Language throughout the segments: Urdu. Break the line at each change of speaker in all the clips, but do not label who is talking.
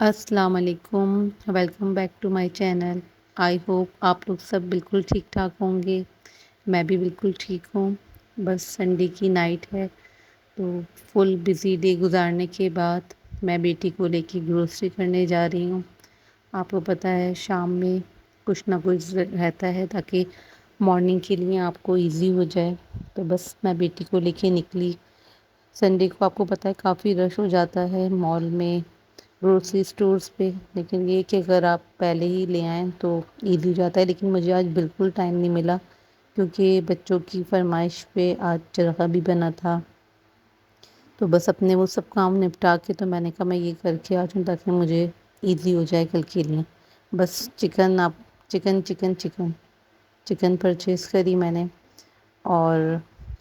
السلام علیکم، welcome back to my channel. I hope آپ لوگ سب بالکل ٹھیک ٹھاک ہوں گے۔ میں بھی بالکل ٹھیک ہوں۔ بس سنڈے کی نائٹ ہے تو فل بزی ڈے گزارنے کے بعد میں بیٹی کو لے کے گروسری کرنے جا رہی ہوں۔ آپ کو پتہ ہے شام میں کچھ نہ کچھ رہتا ہے تاکہ مارننگ کے لیے آپ کو ایزی ہو جائے، تو بس میں بیٹی کو لے کے نکلی۔ سنڈے کو آپ کو پتہ ہے کافی رش ہو جاتا ہے مال میں، گروسری اسٹورز پہ، لیکن یہ کہ اگر آپ پہلے ہی لے آئیں تو ایزی ہو جاتا ہے۔ لیکن مجھے آج بالکل ٹائم نہیں ملا کیونکہ بچوں کی فرمائش پہ آج جرگہ بھی بنا تھا، تو بس اپنے وہ سب کام نپٹا کے تو میں نے کہا میں یہ کر کے آ جاؤں تاکہ مجھے ایزی ہو جائے کل کے لیے۔ بس چکن پرچیز کری میں نے، اور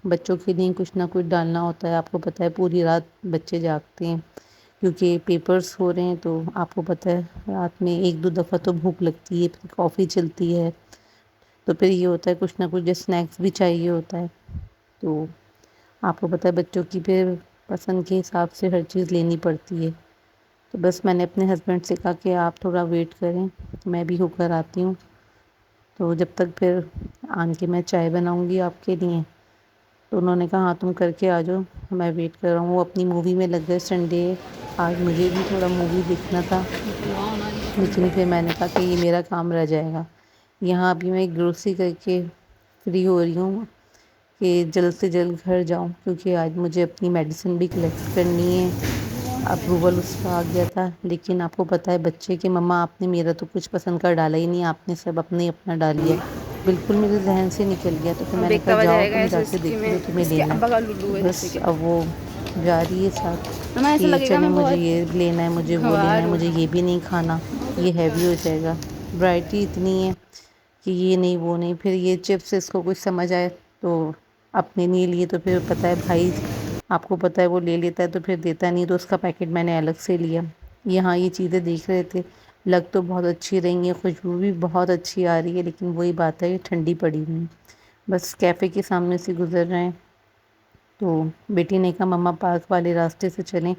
بچوں کے لیے کچھ نہ کچھ ڈالنا ہوتا ہے۔ آپ کو پتہ ہے پوری رات بچے جاگتے ہیں کیونکہ پیپرز ہو رہے ہیں، تو آپ کو پتہ ہے رات میں ایک دو دفعہ تو بھوک لگتی ہے، پھر کافی چلتی ہے، تو پھر یہ ہوتا ہے کچھ نہ کچھ اسنیکس بھی چاہیے ہوتا ہے۔ تو آپ کو پتہ ہے بچوں کی پھر پسند کے حساب سے ہر چیز لینی پڑتی ہے، تو بس میں نے اپنے ہسبینڈ سے کہا کہ آپ تھوڑا ویٹ کریں، میں بھی ہو کر آتی ہوں۔ تو جب تک پھر آن کے میں چائے بناؤں گی آپ کے لیے، تو انہوں نے کہا ہاں تم کر کے آ جاؤ، میں ویٹ کر رہا ہوں۔ وہ اپنی مووی میں لگ گئے، سنڈے آج مجھے بھی تھوڑا مووی دیکھنا تھا، لیکن پھر میں نے کہا کہ یہ میرا کام رہ جائے گا۔ یہاں ابھی میں گروسری کر کے فری ہو رہی ہوں کہ جلد سے جلد گھر جاؤں، کیونکہ آج مجھے اپنی میڈیسن بھی کلیکٹ کرنی ہے۔ اپروول اس کا آ گیا تھا، لیکن آپ کو پتہ ہے بچے کہ مما آپ نے میرا تو کچھ پسند کا ڈالا ہی نہیں، آپ نے سب اپنے اپنا ڈال لیا، بالکل میرے ذہن سے نکل گیا۔ تو پھر میں نے کہا
بیکا
جاؤ
جائے گا
تم جا
ایسے
کے
اس کی
دیکھو
میں
جو تمہیں
اس کے
لینا ہے۔
ابا کا
تو
لولو ہے
بس
جیسے کہ
اب وہ جا رہی ہے ساتھ
ہمیں ایسا
کہ
لگے گا
چلیں
میں
مجھے
بہت
یہ لینا ہے، مجھے وہ لینا
گنوار
ہے،
ہوں۔
مجھے یہ بھی نہیں کھانا، یہ ہیوی ہو جائے گا۔ ورائٹی اتنی ہے کہ یہ نہیں وہ نہیں، پھر یہ چپس اس کو کچھ سمجھ آئے تو اپنے نہیں لیے تو پھر پتہ ہے بھائی آپ کو پتہ ہے وہ لے لیتا ہے تو پھر دیتا نہیں، تو اس کا پیکٹ میں نے الگ سے لیا۔ یہاں یہ چیزیں دیکھ رہے تھے، لگ تو بہت اچھی رہی ہیں، خوشبو بھی بہت اچھی آ رہی ہے، لیکن وہی بات ہے یہ ٹھنڈی پڑی ہوئی ہے۔ بس کیفے کے سامنے سے گزر رہے ہیں تو بیٹی نے کہا مما پارک والے راستے سے چلیں،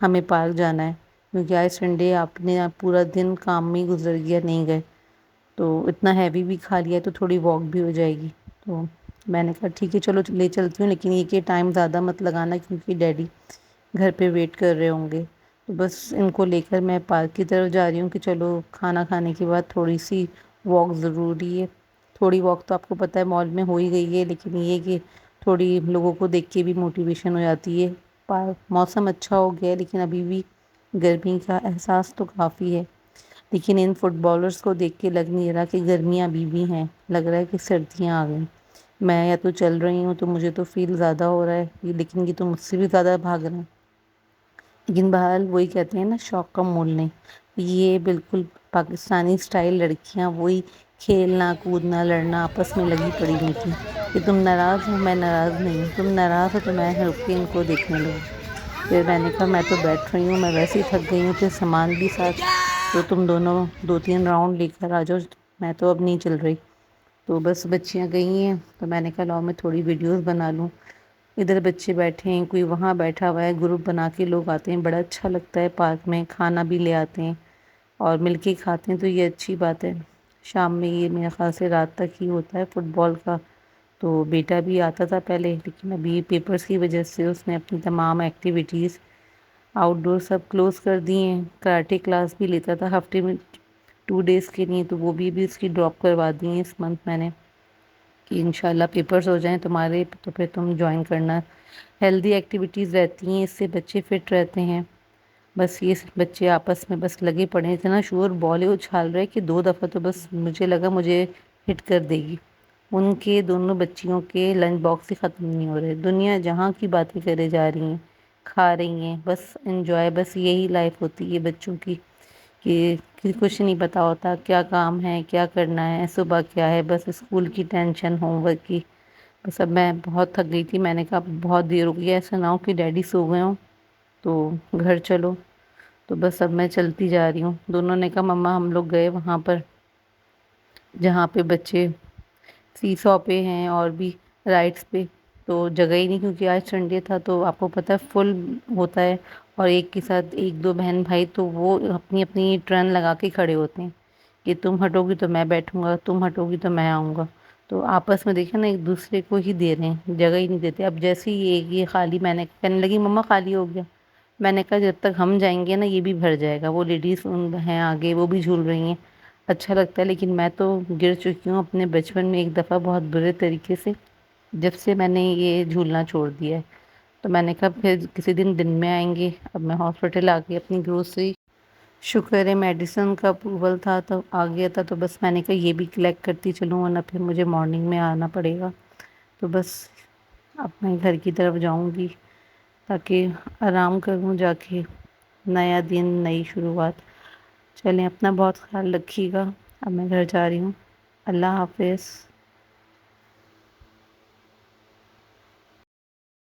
ہمیں پارک جانا ہے، کیونکہ آج سنڈے آپ نے پورا دن کام میں ہی گزر گیا، نہیں گئے، تو اتنا ہیوی بھی کھا لیا تو تھوڑی واک بھی ہو جائے گی۔ تو میں نے کہا ٹھیک ہے چلو لے چلتی ہوں، لیکن یہ کہ ٹائم زیادہ مت لگانا کیونکہ ڈیڈی گھر پہ ویٹ کر رہے ہوں گے۔ تو بس ان کو لے کر میں پارک کی طرف جا رہی ہوں کہ چلو کھانا کھانے کے بعد تھوڑی سی واک ضروری ہے۔ تھوڑی واک تو آپ کو پتہ ہے مال میں ہو ہی گئی ہے، لیکن یہ کہ تھوڑی لوگوں کو دیکھ کے بھی موٹیویشن ہو جاتی ہے۔ موسم اچھا ہو گیا ہے لیکن ابھی بھی گرمی کا احساس تو کافی ہے، لیکن ان فٹ بالرز کو دیکھ کے لگ نہیں رہا کہ گرمیاں ابھی بھی ہیں، لگ رہا ہے کہ سردیاں آ گئیں۔ میں یا تو چل رہی ہوں تو مجھے تو فیل زیادہ ہو رہا ہے، لیکن یہ تو مجھ سے بھی زیادہ بھاگ رہے ہیں۔ لیکن بہرحال وہی کہتے ہیں نا شوق کا مول نہیں، یہ بالکل پاکستانی سٹائل لڑکیاں وہی کھیلنا کودنا لڑنا آپس میں لگی پڑی ہوئی تھیں کہ تم ناراض ہو، میں ناراض نہیں ہوں، تم ناراض ہو تو میں رک کے ان کو دیکھنے لگوں۔ پھر میں نے کہا میں تو بیٹھ رہی ہوں، میں ویسے ہی تھک گئی ہوں، پھر سامان بھی ساتھ، تو تم دونوں دو تین راؤنڈ لے کر آ جاؤ، میں تو اب نہیں چل رہی۔ تو بس بچیاں گئی ہیں تو میں نے کہا لاؤ میں تھوڑی ویڈیوز بنا لوں۔ ادھر بچے بیٹھے ہیں، کوئی وہاں بیٹھا ہوا ہے، گروپ بنا کے لوگ آتے ہیں، بڑا اچھا لگتا ہے پارک میں، کھانا بھی لے آتے ہیں اور مل کے کھاتے ہیں، تو یہ اچھی بات ہے۔ شام میں یہ میرے خیال سے رات تک ہی ہوتا ہے فٹ بال کا، تو بیٹا بھی آتا تھا پہلے، لیکن ابھی پیپرز کی وجہ سے اس نے اپنی تمام ایکٹیویٹیز آؤٹ ڈور سب کلوز کر دی ہیں۔ کراٹے کلاس بھی لیتا تھا ہفتے میں 2 ڈیز کے لیے، تو وہ بھی اس کی ڈراپ کروا دی ہیں اس منتھ میں نے، کہ انشاءاللہ پیپرز ہو جائیں تمہارے تو پھر تم جوائن کرنا۔ ہیلدی ایکٹیویٹیز رہتی ہیں، اس سے بچے فٹ رہتے ہیں۔ بس یہ بچے آپس میں بس لگے پڑے ہیں، اتنا شور بال اچھال رہے کہ 2 دفعہ تو بس مجھے لگا مجھے ہٹ کر دے گی۔ ان کے دونوں بچیوں کے لنچ باکس ہی ختم نہیں ہو رہے، دنیا جہاں کی باتیں کرے جا رہی ہیں، کھا رہی ہیں، بس انجوائے، بس یہی لائف ہوتی ہے بچوں کی کہ کچھ نہیں پتا ہوتا کیا کام ہے کیا کرنا ہے، صبح کیا ہے، بس اسکول کی ٹینشن، ہوم ورک کی۔ بس اب میں بہت تھک گئی تھی، میں نے کہا بہت دیر ہو گئی، ایسا نہ ہو کہ ڈیڈی سو گئے ہوں تو گھر چلو۔ تو بس اب میں چلتی جا رہی ہوں۔ دونوں نے کہا مما ہم لوگ گئے وہاں پر جہاں پہ بچے سی سو پہ ہیں اور بھی رائڈس پہ، تو جگہ ہی نہیں کیونکہ آج سنڈے تھا، تو آپ کو پتہ ہے فل ہوتا ہے اور ایک کے ساتھ ایک دو بہن بھائی تو وہ اپنی اپنی ٹرن لگا کے کھڑے ہوتے ہیں کہ تم ہٹو گی تو میں بیٹھوں گا، تم ہٹو گی تو میں آؤں گا۔ تو آپس میں دیکھیں نا ایک دوسرے کو ہی دے رہے ہیں، جگہ ہی نہیں دیتے۔ اب جیسے ہی یہ خالی، میں نے کہنے لگی مما خالی ہو گیا، میں نے کہا جب تک ہم جائیں گے نا یہ بھی بھر جائے گا۔ وہ لیڈیز ہیں آگے، وہ بھی جھول رہی ہیں، اچھا لگتا ہے۔ لیکن میں تو گر چکی ہوں اپنے بچپن میں ایک دفعہ بہت برے طریقے سے، جب سے میں نے یہ جھولنا چھوڑ دیا ہے۔ تو میں نے کہا پھر کسی دن دن میں آئیں گے۔ اب میں ہاسپٹل آ گئی اپنی گروسری، شکر ہے میڈیسن کا اپروول تھا تو آ گیا تھا، تو بس میں نے کہا یہ بھی کلیکٹ کرتی چلوں ورنہ پھر مجھے مارننگ میں آنا پڑے گا۔ تو بس اب میں گھر کی طرف جاؤں گی تاکہ آرام کروں جا کے، نیا دن نئی شروعات۔ چلیں اپنا بہت خیال رکھیے گا، اب میں گھر جا رہی ہوں، اللہ حافظ۔